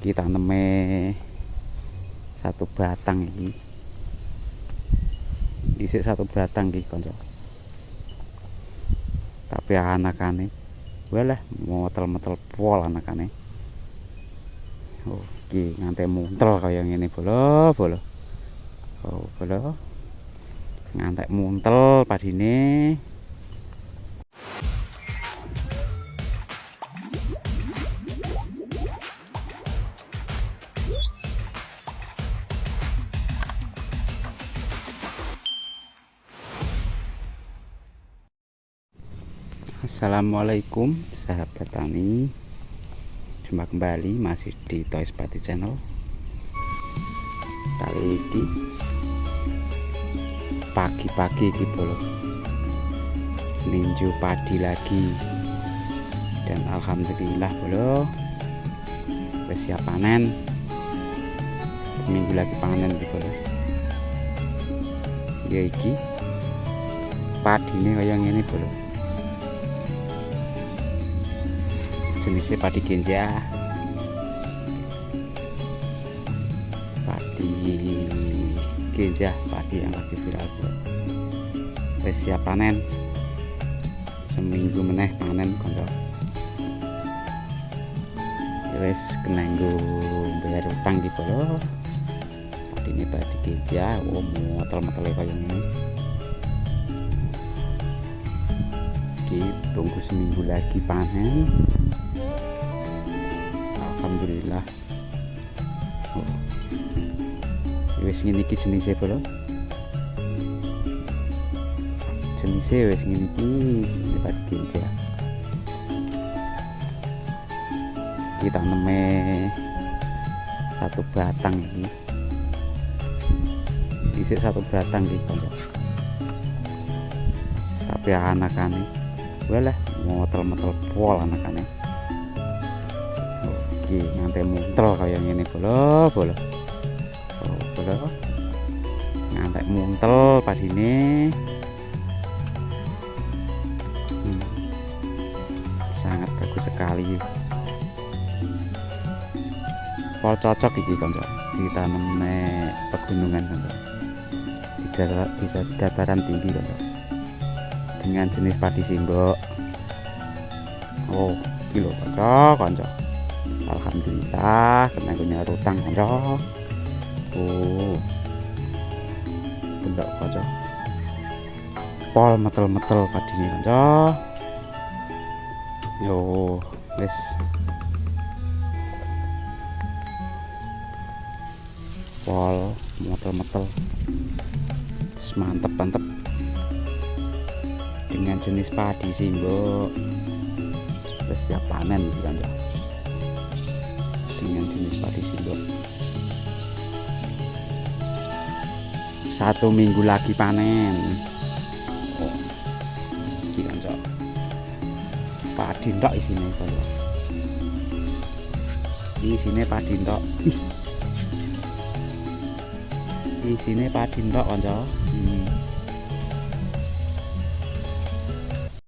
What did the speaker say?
Kita taneme satu batang ini. Dhisik satu batang iki kanca. Tapi anakane walah metel-metel pol anakane. Oh, iki nganti muntel kaya ngene bolo. Oh, bolo. Ngantek muntel padine. Assalamualaikum sahabat tani, jumpa kembali masih di Toys Padi Channel. Kali ini pagi-pagi iki bolo ninju padi lagi, dan alhamdulillah bolo wis siap panen. Seminggu lagi panen iki bolo. Ya iki padine kaya ngene bolo. Jenisnya padi genja, padi yang lagi viral bro. Wis siap panen, seminggu meneh panen kanca. Wis kena nggo bayar utang gitu loh. Padi ini padi genja, motel-metele kaya ngene. Tunggu seminggu lagi panen. Alhamdulillah. Wis ngene iki jenise bolo. Jenise wis ngene iki jenenge padi genja. Kita taneme satu batang ini. Dhisik satu batang iki kanca. Tapi anakane walah metel-metel pol anakane. Iki nganti muntel kaya ngene bolo. Oh, bolo. Nganti muntel padine. Sangat bagus sekali. Pol cocok iki kanca. Ditaneme pegunungan kanca. Di dataran tinggi kanca. Dengan jenis padi simbok. Oh, kilo kanca. Alhamdulillah kena punya rutang kanca. Oh, bendak kanca. Pol metel-metel padine kanca. Yo, wis. Pol metel-metel. Mantep. Dengan jenis padi simbok. Sudah siap panen kanca. Dengan jenis padi simbok. 1 minggu lagi panen. Oh, iki kanca. Padi ntok isine kanca. Isine padi ntok. Isine padi ntok kanca.